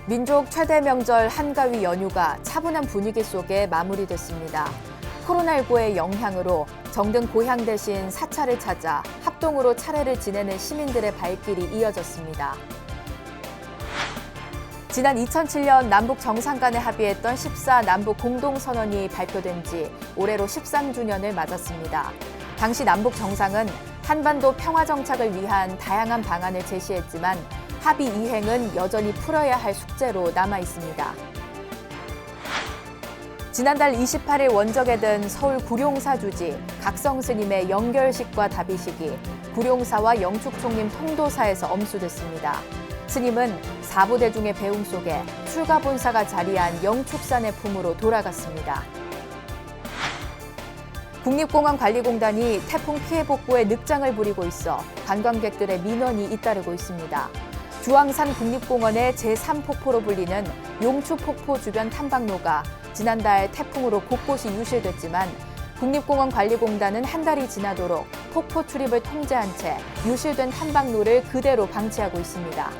민족 최대 명절 한가위 연휴가 차분한 분위기 속에 마무리됐습니다. 코로나19의 영향으로 정든 고향 대신 사찰을 찾아 합동으로 차례를 지내는 시민들의 발길이 이어졌습니다. 지난 2007년 남북 정상 간에 합의했던 14 남북 공동선언이 발표된 지 올해로 13주년을 맞았습니다. 당시 남북 정상은 한반도 평화 정착을 위한 다양한 방안을 제시했지만 합의 이행은 여전히 풀어야 할 숙제로 남아 있습니다. 지난달 28일 원적에 든 서울 구룡사 주지 각성 스님의 영결식과 답의식이 구룡사와 영축총림 통도사에서 엄수됐습니다. 스님은 사부대중의 배움 속에 출가본사가 자리한 영축산의 품으로 돌아갔습니다. 국립공원관리공단이 태풍 피해 복구에 늑장을 부리고 있어 관광객들의 민원이 잇따르고 있습니다. 주황산 국립공원의 제3폭포로 불리는 용추폭포 주변 탐방로가 지난달 태풍으로 곳곳이 유실됐지만 국립공원관리공단은 한 달이 지나도록 폭포 출입을 통제한 채 유실된 탐방로를 그대로 방치하고 있습니다.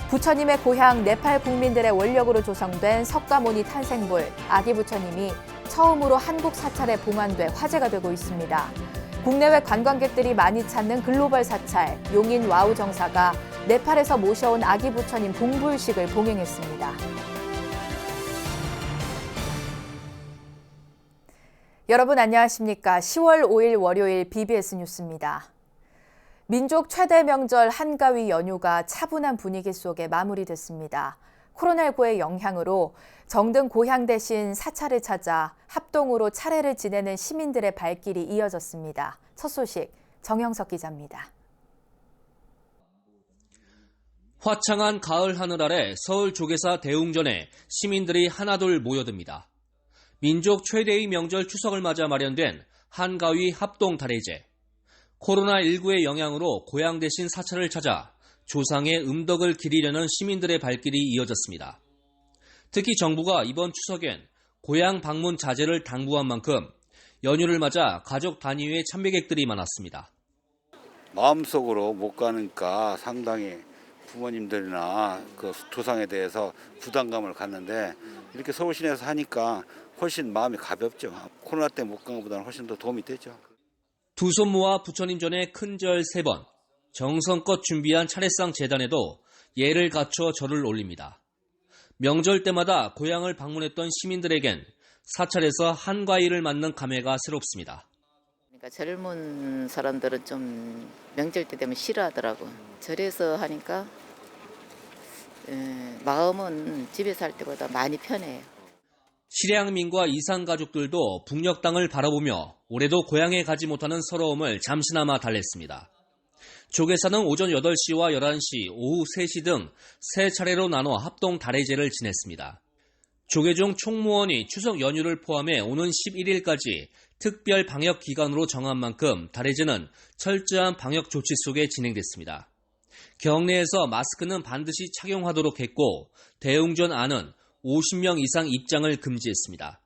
부처님의 고향 네팔 국민들의 원력으로 조성된 석가모니 탄생불 아기 부처님이 처음으로 한국 사찰에 봉안돼 화제가 되고 있습니다. 국내외 관광객들이 많이 찾는 글로벌 사찰 용인 와우 정사가 네팔에서 모셔온 아기 부처님 봉불식을 봉행했습니다. 여러분 안녕하십니까? 10월 5일 월요일 BBS 뉴스입니다. 민족 최대 명절 한가위 연휴가 차분한 분위기 속에 마무리됐습니다. 코로나19의 영향으로 정든 고향 대신 사찰을 찾아 합동으로 차례를 지내는 시민들의 발길이 이어졌습니다. 첫 소식 정영석 기자입니다. 화창한 가을 하늘 아래 서울 조계사 대웅전에 시민들이 하나둘 모여듭니다. 민족 최대의 명절 추석을 맞아 마련된 한가위 합동 다례제. 코로나19의 영향으로 고향 대신 사찰을 찾아 조상의 음덕을 기리려는 시민들의 발길이 이어졌습니다. 특히 정부가 이번 추석엔 고향 방문 자제를 당부한 만큼 연휴를 맞아 가족 단위의 참배객들이 많았습니다. 마음속으로 못 가니까 상당히 부모님들이나 그 조상에 대해서 부담감을 갖는데 이렇게 서울 시내에서 하니까 훨씬 마음이 가볍죠. 코로나 때 못 간 것보다는 훨씬 더 도움이 되죠. 두 손 모아 부처님 전에 큰절 3번, 정성껏 준비한 차례상 제단에도 예를 갖춰 절을 올립니다. 명절 때마다 고향을 방문했던 시민들에겐 사찰에서 한가위를 맞는 감회가 새롭습니다. 그러니까 젊은 사람들은 좀 명절 때 되면 싫어하더라고. 절에서 하니까 마음은 집에서 할 때보다 많이 편해요. 실향민과 이산가족들도 북녘 땅을 바라보며 올해도 고향에 가지 못하는 서러움을 잠시나마 달랬습니다. 조계사는 오전 8시와 11시, 오후 3시 등 3차례로 나눠 합동 다례제를 지냈습니다. 조계종 총무원이 추석 연휴를 포함해 오는 11일까지 특별 방역 기간으로 정한 만큼 다례제는 철저한 방역 조치 속에 진행됐습니다. 경내에서 마스크는 반드시 착용하도록 했고 대웅전 안은 50명 이상 입장을 금지했습니다.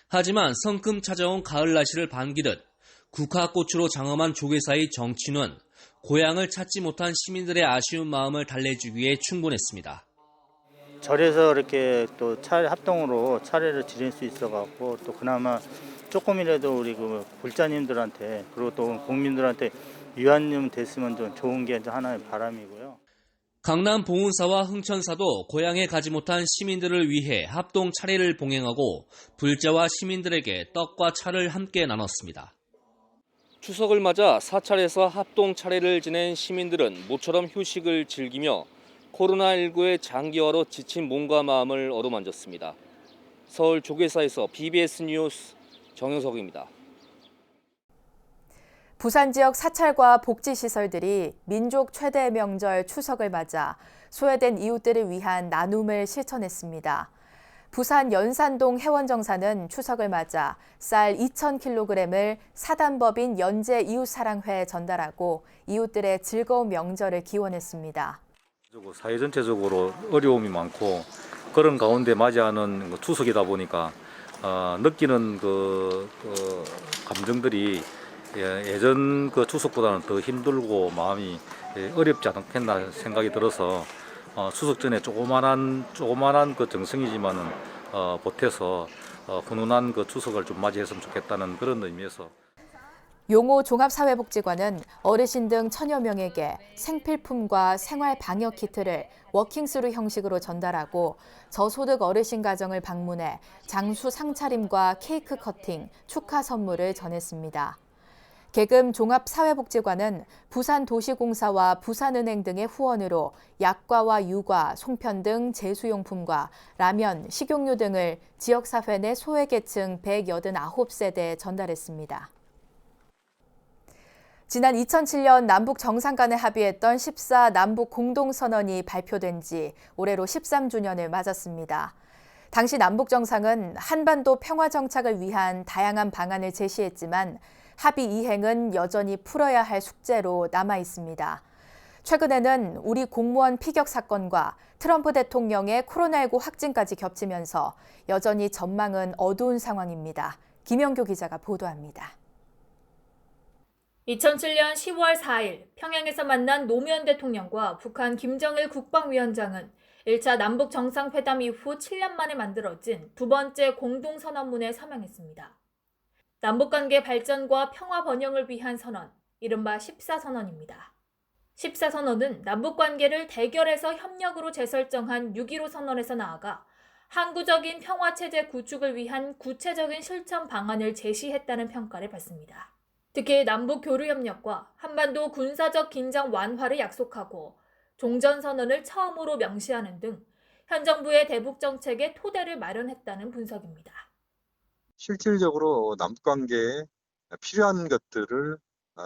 하지만 성큼 찾아온 가을 날씨를 반기듯 국화꽃으로 장엄한 조계사의 정취는 고향을 찾지 못한 시민들의 아쉬운 마음을 달래주기 위해 충분했습니다. 절에서 이렇게 또 합동으로 차례를 지낼 수 있어갖고 또 그나마 조금이라도 우리 그 불자님들한테 그리고 또 국민들한테 유안님 됐으면 좀 좋은 게 하나의 바람이고요. 강남 봉은사와 흥천사도 고향에 가지 못한 시민들을 위해 합동 차례를 봉행하고 불자와 시민들에게 떡과 차를 함께 나눴습니다. 추석을 맞아 사찰에서 합동 차례를 지낸 시민들은 모처럼 휴식을 즐기며 코로나19의 장기화로 지친 몸과 마음을 어루만졌습니다. 서울 조계사에서 BBS 뉴스 정영석입니다. 부산 지역 사찰과 복지시설들이 민족 최대 명절 추석을 맞아 소외된 이웃들을 위한 나눔을 실천했습니다. 부산 연산동 해원정사는 추석을 맞아 쌀 2,000kg을 사단법인 연재 이웃사랑회에 전달하고 이웃들의 즐거운 명절을 기원했습니다. 사회 전체적으로 어려움이 많고 그런 가운데 맞이하는 추석이다 보니까 느끼는 그 감정들이 예전 그 추석보다는 더 힘들고 마음이 어렵지 않겠나 생각이 들어서 추석 전에 조그만한 그 정성이지만은 보태서 훈훈한 그 추석을 좀 맞이했으면 좋겠다는 그런 의미에서. 용호 종합사회복지관은 어르신 등 천여 명에게 생필품과 생활 방역 키트를 워킹스루 형식으로 전달하고 저소득 어르신 가정을 방문해 장수 상차림과 케이크 커팅, 축하 선물을 전했습니다. 계금 종합사회복지관은 부산도시공사와 부산은행 등의 후원으로 약과와 유과, 송편 등 제수용품과 라면, 식용유 등을 지역사회 내 소외계층 189세대에 전달했습니다. 지난 2007년 남북 정상 간에 합의했던 14 남북 공동선언이 발표된 지 올해로 13주년을 맞았습니다. 당시 남북 정상은 한반도 평화 정착을 위한 다양한 방안을 제시했지만 합의 이행은 여전히 풀어야 할 숙제로 남아 있습니다. 최근에는 우리 공무원 피격 사건과 트럼프 대통령의 코로나19 확진까지 겹치면서 여전히 전망은 어두운 상황입니다. 김영교 기자가 보도합니다. 2007년 10월 4일 평양에서 만난 노무현 대통령과 북한 김정일 국방위원장은 1차 남북 정상회담 이후 7년 만에 만들어진 두 번째 공동선언문에 서명했습니다. 남북관계 발전과 평화 번영을 위한 선언, 이른바 14선언입니다. 14선언은 남북관계를 대결에서 협력으로 재설정한 6.15 선언에서 나아가 항구적인 평화체제 구축을 위한 구체적인 실천 방안을 제시했다는 평가를 받습니다. 특히 남북 교류 협력과 한반도 군사적 긴장 완화를 약속하고 종전선언을 처음으로 명시하는 등 현 정부의 대북 정책의 토대를 마련했다는 분석입니다. 실질적으로 남북관계에 필요한 것들을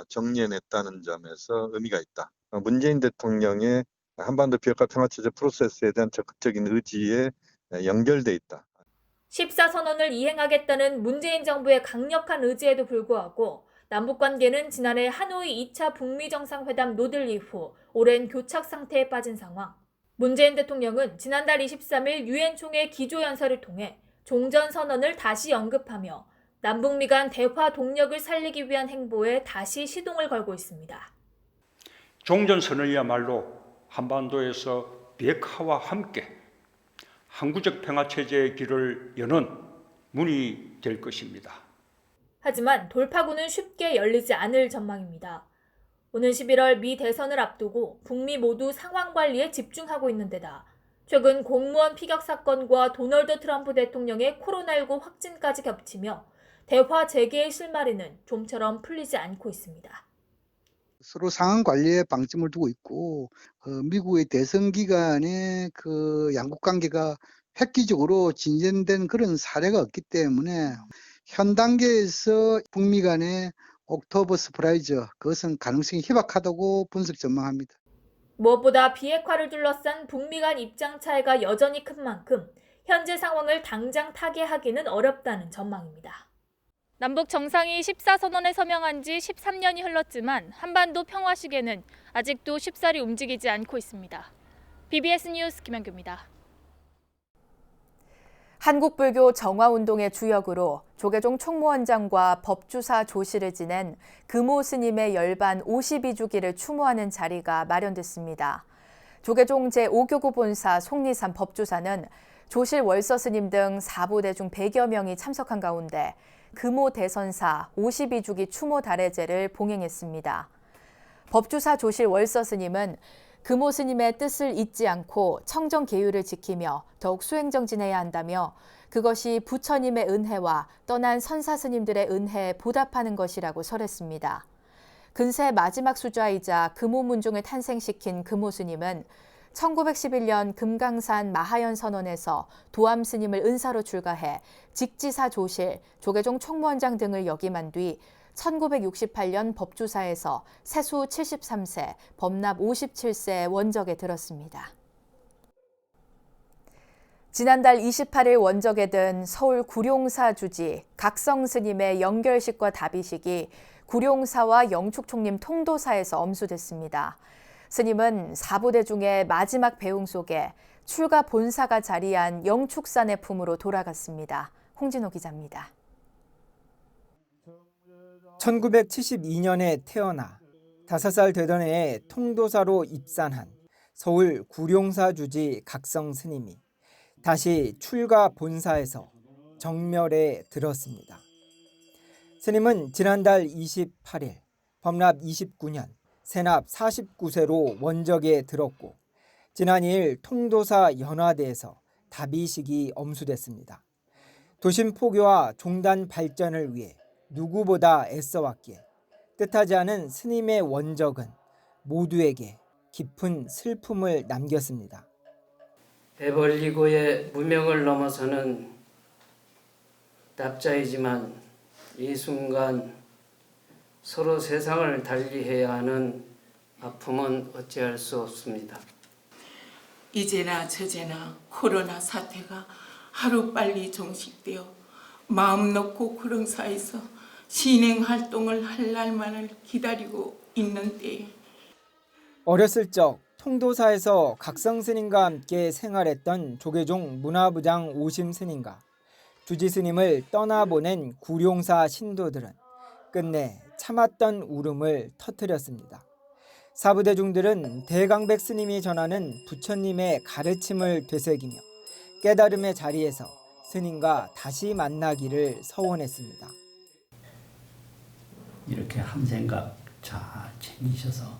정리해냈다는 점에서 의미가 있다. 문재인 대통령의 한반도 비핵화 평화체제 프로세스에 대한 적극적인 의지에 연결돼 있다. 14선언을 이행하겠다는 문재인 정부의 강력한 의지에도 불구하고 남북관계는 지난해 하노이 2차 북미 정상회담 노딜 이후 오랜 교착 상태에 빠진 상황. 문재인 대통령은 지난달 23일 유엔 총회 기조연설을 통해 종전선언을 다시 언급하며 남북미 간 대화 동력을 살리기 위한 행보에 다시 시동을 걸고 있습니다. 종전선언이야말로 한반도에서 비핵화와 함께 항구적 평화체제의 길을 여는 문이 될 것입니다. 하지만 돌파구는 쉽게 열리지 않을 전망입니다. 오는 11월 미 대선을 앞두고 북미 모두 상황 관리에 집중하고 있는 데다 최근 공무원 피격 사건과 도널드 트럼프 대통령의 코로나19 확진까지 겹치며 대화 재개의 실마리는 좀처럼 풀리지 않고 있습니다. 서로 상황 관리에 방점을 두고 있고 미국의 대선 기간에 양국 관계가 획기적으로 진전된 그런 사례가 없기 때문에 현 단계에서 북미 간의 옥토버 서프라이즈, 그것은 가능성이 희박하다고 분석 전망합니다. 무엇보다 비핵화를 둘러싼 북미 간 입장 차이가 여전히 큰 만큼 현재 상황을 당장 타개하기는 어렵다는 전망입니다. 남북 정상이 14선언에 서명한 지 13년이 흘렀지만 한반도 평화 시계는 아직도 쉽사리 움직이지 않고 있습니다. BBS 뉴스 김현규입니다. 한국불교 정화운동의 주역으로 조계종 총무원장과 법주사 조실을 지낸 금오 스님의 열반 52주기를 추모하는 자리가 마련됐습니다. 조계종 제5교구 본사 속리산 법주사는 조실 월서 스님 등 4부대 중 100여 명이 참석한 가운데 금오 대선사 52주기 추모 달해제를 봉행했습니다. 법주사 조실 월서 스님은 금오 스님의 뜻을 잊지 않고 청정 계율을 지키며 더욱 수행정진해야 한다며 그것이 부처님의 은혜와 떠난 선사 스님들의 은혜에 보답하는 것이라고 설했습니다. 근세 마지막 수좌이자 금오 문중을 탄생시킨 금오 스님은 1911년 금강산 마하연 선원에서 도암 스님을 은사로 출가해 직지사 조실, 조계종 총무원장 등을 역임한 뒤 1968년 법주사에서 세수 73세, 법납 57세 원적에 들었습니다. 지난달 28일 원적에 든 서울 구룡사 주지 각성 스님의 영결식과 답의식이 구룡사와 영축총림 통도사에서 엄수됐습니다. 스님은 4부대 중에 마지막 배웅 속에 출가 본사가 자리한 영축산의 품으로 돌아갔습니다. 홍진호 기자입니다. 1972년에 태어나 5살 되던 해에 통도사로 입산한 서울 구룡사 주지 각성 스님이 다시 출가 본사에서 정멸에 들었습니다. 스님은 지난달 28일 법납 29년 세납 49세로 원적에 들었고 지난 2일 통도사 연화대에서 다비식이 엄수됐습니다. 도심 포교와 종단 발전을 위해 누구보다 애써왔기에 뜻하지 않은 스님의 원적은 모두에게 깊은 슬픔을 남겼습니다. 애벌리고의 무명을 넘어서는 납자이지만 이 순간 서로 세상을 달리해야 하는 아픔은 어찌할 수 없습니다. 이제나 저제나 코로나 사태가 하루빨리 종식되어 마음 놓고 구룡사에서 신행 활동을 할 날만을 기다리고 있는 때에 어렸을 적 통도사에서 각성 스님과 함께 생활했던 조계종 문화부장 오심 스님과 주지 스님을 떠나보낸 구룡사 신도들은 끝내 참았던 울음을 터뜨렸습니다. 사부대중들은 대강백 스님이 전하는 부처님의 가르침을 되새기며 깨달음의 자리에서 스님과 다시 만나기를 서원했습니다. 이렇게 한 생각 잘 챙기셔서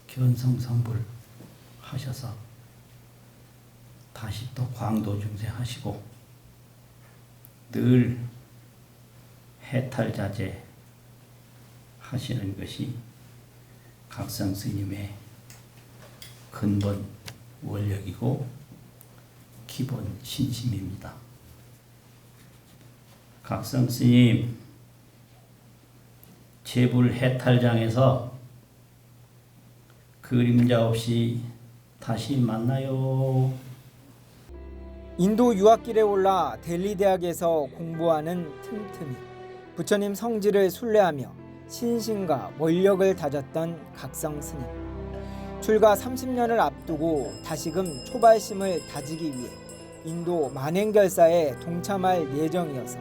견성성불 하셔서 다시 또 광도 중세 하시고 늘 해탈자제 하시는 것이 각성 스님의 근본 원력이고 기본 신심입니다. 각성 스님 재불 해탈장에서 그림자 없이 다시 만나요. 인도 유학길에 올라 델리 대학에서 공부하는 틈틈이 부처님 성지를 순례하며 신심과 원력을 다졌던 각성 스님. 출가 30년을 앞두고 다시금 초발심을 다지기 위해 인도 만행결사에 동참할 예정이어서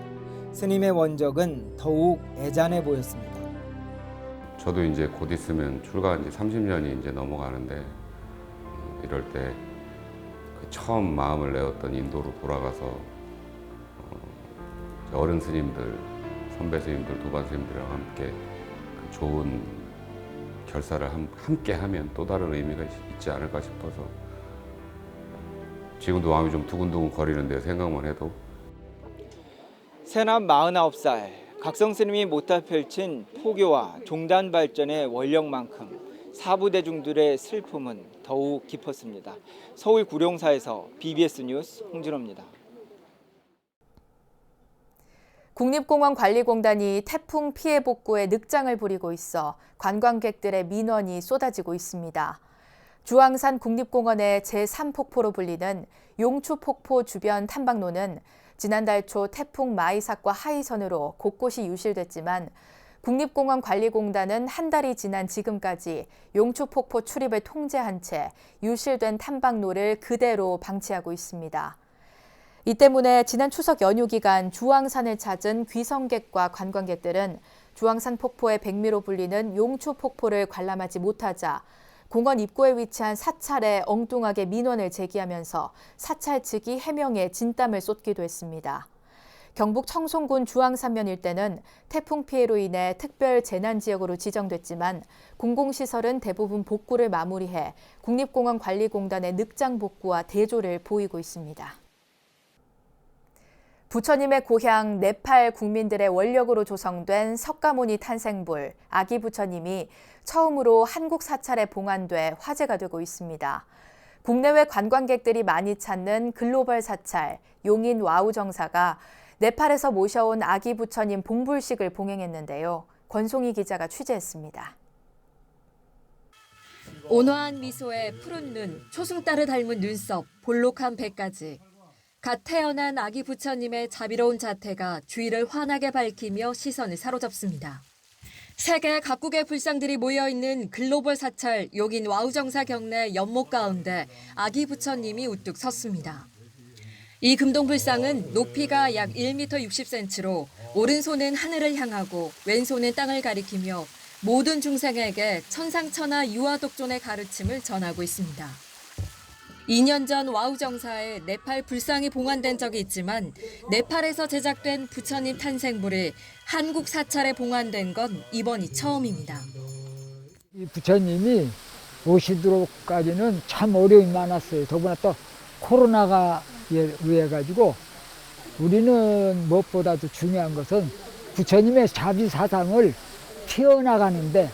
스님의 원적은 더욱 애잔해 보였습니다. 저도 이제 곧 있으면 출가한 지 30년이 이제 넘어가는데 이럴 때 그 처음 마음을 내었던 인도로 돌아가서 어른 스님들, 선배 스님들, 도반 스님들이랑 함께 그 좋은 결사를 함께 하면 또 다른 의미가 있지 않을까 싶어서 지금도 마음이 좀 두근두근 거리는데 생각만 해도. 세납 49살 각성 스님이 못다 펼친 포교와 종단 발전의 원력만큼 사부대중들의 슬픔은 더욱 깊었습니다. 서울 구룡사에서 BBS 뉴스 홍진호입니다. 국립공원관리공단이 태풍 피해 복구에 늑장을 부리고 있어 관광객들의 민원이 쏟아지고 있습니다. 주황산 국립공원의 제3폭포로 불리는 용추폭포 주변 탐방로는 지난달 초 태풍 마이삭과 하이선으로 곳곳이 유실됐지만 국립공원관리공단은 한 달이 지난 지금까지 용추폭포 출입을 통제한 채 유실된 탐방로를 그대로 방치하고 있습니다. 이 때문에 지난 추석 연휴 기간 주황산을 찾은 귀성객과 관광객들은 주황산 폭포의 백미로 불리는 용추폭포를 관람하지 못하자 공원 입구에 위치한 사찰에 엉뚱하게 민원을 제기하면서 사찰 측이 해명에 진땀을 쏟기도 했습니다. 경북 청송군 주황산면 일대는 태풍 피해로 인해 특별 재난지역으로 지정됐지만 공공시설은 대부분 복구를 마무리해 국립공원관리공단의 늑장 복구와 대조를 보이고 있습니다. 부처님의 고향 네팔 국민들의 원력으로 조성된 석가모니 탄생불 아기 부처님이 처음으로 한국 사찰에 봉안돼 화제가 되고 있습니다. 국내외 관광객들이 많이 찾는 글로벌 사찰 용인 와우정사가 네팔에서 모셔온 아기 부처님 봉불식을 봉행했는데요. 권송희 기자가 취재했습니다. 온화한 미소에 푸른 눈, 초승달을 닮은 눈썹, 볼록한 배까지. 갓 태어난 아기 부처님의 자비로운 자태가 주위를 환하게 밝히며 시선을 사로잡습니다. 세계 각국의 불상들이 모여있는 글로벌 사찰 용인 와우정사 경내 연못 가운데 아기 부처님이 우뚝 섰습니다. 이 금동불상은 높이가 약 1m 60cm로 오른손은 하늘을 향하고 왼손은 땅을 가리키며 모든 중생에게 천상천하 유아독존의 가르침을 전하고 있습니다. 2년 전 와우 정사에 네팔 불상이 봉안된 적이 있지만 네팔에서 제작된 부처님 탄생불이 한국 사찰에 봉안된 건 이번이 처음입니다. 이 부처님이 오시도록까지는 참 어려움이 많았어요. 더구나 또 코로나가 의해 가지고 우리는 무엇보다도 중요한 것은 부처님의 자비 사상을 키워나가는데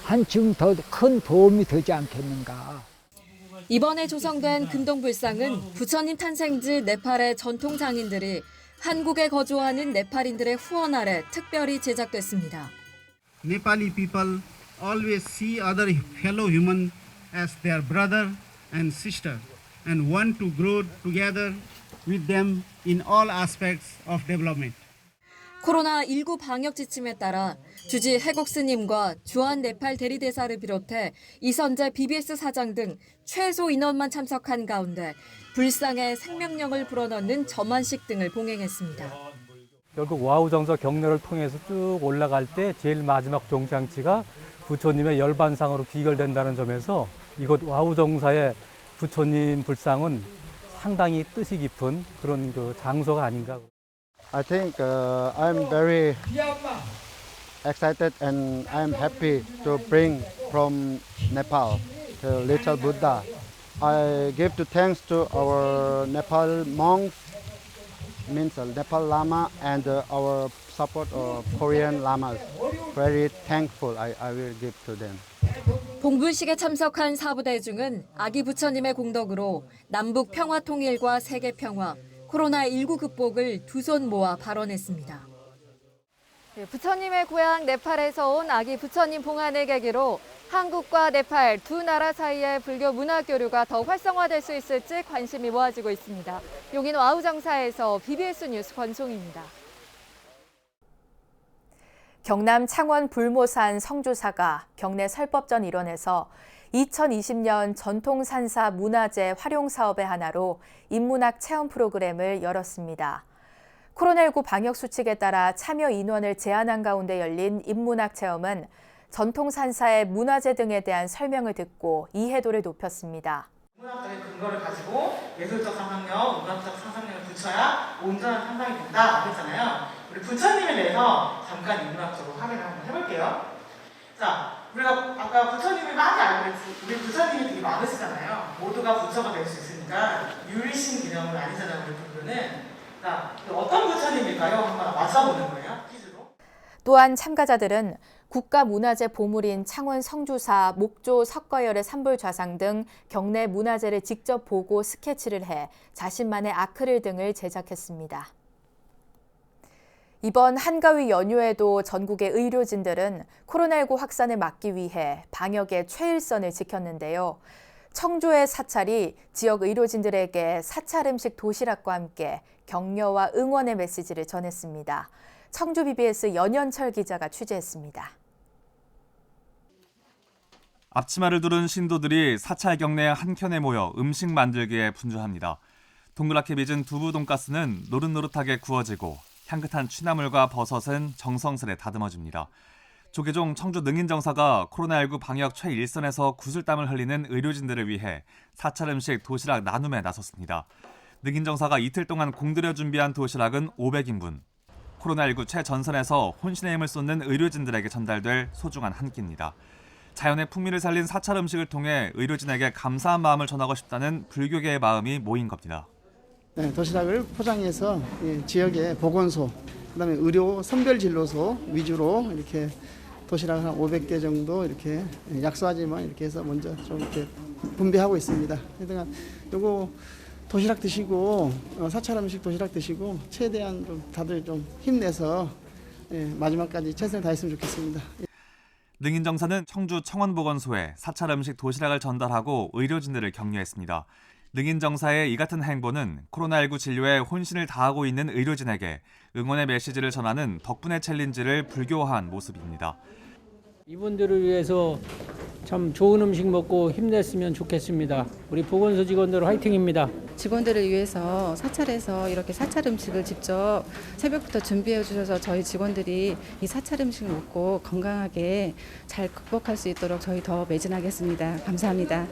한층 더 큰 도움이 되지 않겠는가. 이번에 조성된 금동불상은 부처님 탄생지 네팔의 전통 장인들이 한국에 거주하는 네팔인들의 후원 아래 특별히 제작됐습니다. Nepali people always see other fellow human as their brother and sister and want to grow together with them in all aspects of development. 코로나19 방역 지침에 따라 주지 해국 스님과 주한 네팔 대리대사를 비롯해 이선재 BBS 사장 등 최소 인원만 참석한 가운데 불상에 생명력을 불어넣는 점안식 등을 봉행했습니다. 결국 와우 정서 경로를 통해서 쭉 올라갈 때 제일 마지막 종장치가 부처님의 열반상으로 귀결된다는 점에서 이곳 와우 정사의 부처님 불상은 상당히 뜻이 깊은 그런 그 장소가 아닌가. I think I'm very excited and I'm happy to bring from Nepal the little Buddha. I give to thanks to our Nepal monks, means Nepal Lama and our support of Korean Lamas. Very thankful I will give to them. 봉불식에 참석한 사부대중은 아기 부처님의 공덕으로 남북 평화 통일과 세계 평화, 코로나19 극복을 두 손 모아 발언했습니다. 부처님의 고향 네팔에서 온 아기 부처님 봉안을 계기로 한국과 네팔 두 나라 사이의 불교 문화 교류가 더 활성화될 수 있을지 관심이 모아지고 있습니다. 용인 와우정사에서 BBS 뉴스 권송입니다. 경남 창원 불모산 성주사가 경내 설법전 일원에서 2020년 전통산사 문화재 활용 사업의 하나로 인문학 체험 프로그램을 열었습니다. 코로나19 방역 수칙에 따라 참여 인원을 제한한 가운데 열린 인문학 체험은 전통산사의 문화재 등에 대한 설명을 듣고 이해도를 높였습니다. 문학적인 근거를 가지고 예술적 상상력, 문학적 상상력을 붙여야 온전한 상상이 된다 했잖아요. 우리 부처님에 대해서 잠깐 인문학적으로 확인을 한번 해볼게요. 자, 우리가 아까 부처님을 많이 알고 있지, 우리 부처님이 되게 많으시잖아요. 모두가 부처가 될 수 있으니까 유일신 기념은 아니잖아요, 우리 분들은. 자, 어떤 부처님일까요? 한번 맞춰보는 거예요, 퀴즈로. 또한 참가자들은 국가문화재 보물인 창원 성주사 목조 석가열의 산불좌상 등 경내 문화재를 직접 보고 스케치를 해 자신만의 아크릴 등을 제작했습니다. 이번 한가위 연휴에도 전국의 의료진들은 코로나19 확산을 막기 위해 방역의 최일선을 지켰는데요. 청주의 사찰이 지역 의료진들에게 사찰 음식 도시락과 함께 격려와 응원의 메시지를 전했습니다. 청주 BBS 연현철 기자가 취재했습니다. 앞치마를 두른 신도들이 사찰 경내 한켠에 모여 음식 만들기에 분주합니다. 동그랗게 빚은 두부 돈가스는 노릇노릇하게 구워지고 향긋한 취나물과 버섯은 정성스레 다듬어집니다. 조계종 청주 능인정사가 코로나19 방역 최일선에서 구슬땀을 흘리는 의료진들을 위해 사찰 음식 도시락 나눔에 나섰습니다. 능인정사가 이틀 동안 공들여 준비한 도시락은 500인분. 코로나19 최전선에서 혼신의 힘을 쏟는 의료진들에게 전달될 소중한 한 끼입니다. 자연의 풍미를 살린 사찰 음식을 통해 의료진에게 감사한 마음을 전하고 싶다는 불교계의 마음이 모인 겁니다. 네, 도시락을 포장해서 지역의 보건소, 그다음에 의료 선별진료소 위주로 이렇게 도시락 한 500개 정도 이렇게 약소하지만 이렇게 해서 먼저 좀 이렇게 분배하고 있습니다. 그러니까 요거 도시락 드시고 사찰 음식 도시락 드시고 최대한 좀 다들 좀 힘내서 마지막까지 최선을 다했으면 좋겠습니다. 능인정사는 청주 청원보건소에 사찰 음식 도시락을 전달하고 의료진들을 격려했습니다. 능인정사의 이 같은 행보는 코로나19 진료에 혼신을 다하고 있는 의료진에게 응원의 메시지를 전하는 덕분의 챌린지를 불교화한 모습입니다. 이분들을 위해서 참 좋은 음식 먹고 힘냈으면 좋겠습니다. 우리 보건소 직원들 화이팅입니다. 직원들을 위해서 사찰에서 이렇게 사찰 음식을 직접 새벽부터 준비해 주셔서 저희 직원들이 이 사찰 음식을 먹고 건강하게 잘 극복할 수 있도록 저희 더 매진하겠습니다. 감사합니다.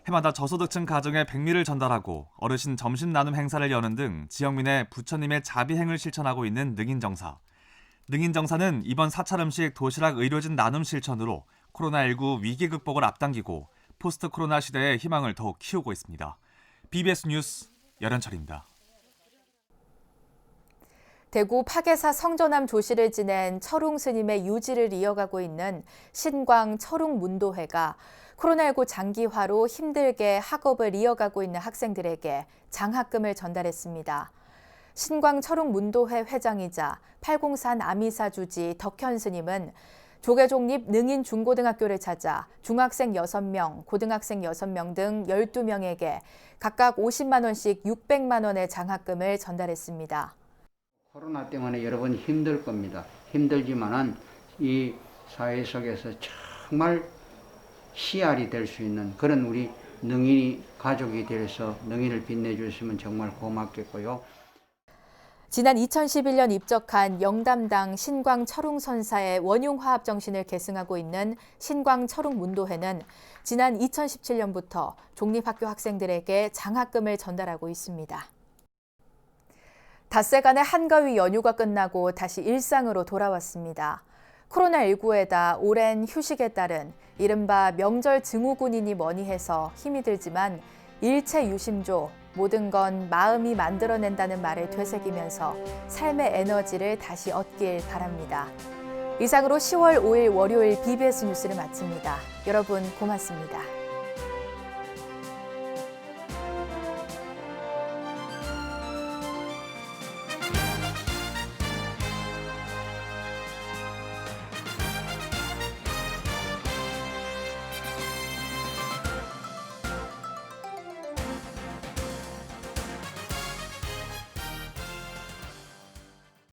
해마다 저소득층 가정에 백미를 전달하고 어르신 점심 나눔 행사를 여는 등 지역민의 부처님의 자비행을 실천하고 있는 능인정사. 능인정사는 이번 사찰 음식 도시락 의료진 나눔 실천으로 코로나19 위기 극복을 앞당기고 포스트 코로나 시대의 희망을 더욱 키우고 있습니다. BBS 뉴스 열현철입니다. 대구 파계사 성전암 조시를 지낸 철웅 스님의 유지를 이어가고 있는 신광 철웅 문도회가 코로나19 장기화로 힘들게 학업을 이어가고 있는 학생들에게 장학금을 전달했습니다. 신광 철웅 문도회 회장이자 팔공산 아미사 주지 덕현 스님은 조계종립 능인 중고등학교를 찾아 중학생 6명, 고등학생 6명 등 12명에게 각각 50만 원씩 600만 원의 장학금을 전달했습니다. 코로나 때문에 여러분 힘들 겁니다. 힘들지만은 이 사회 속에서 정말 씨알이 될 수 있는 그런 우리 능인이 가족이 돼서 능인을 빛내주시면 정말 고맙겠고요. 지난 2011년 입적한 영담당 신광 철웅 선사의 원융화합 정신을 계승하고 있는 신광 철웅 문도회는 지난 2017년부터 종립학교 학생들에게 장학금을 전달하고 있습니다. 닷새간의 한가위 연휴가 끝나고 다시 일상으로 돌아왔습니다. 코로나19에다 오랜 휴식에 따른 이른바 명절 증후군이니 뭐니 해서 힘이 들지만 일체 유심조, 모든 건 마음이 만들어낸다는 말을 되새기면서 삶의 에너지를 다시 얻길 바랍니다. 이상으로 10월 5일 월요일 BBS 뉴스를 마칩니다. 여러분 고맙습니다.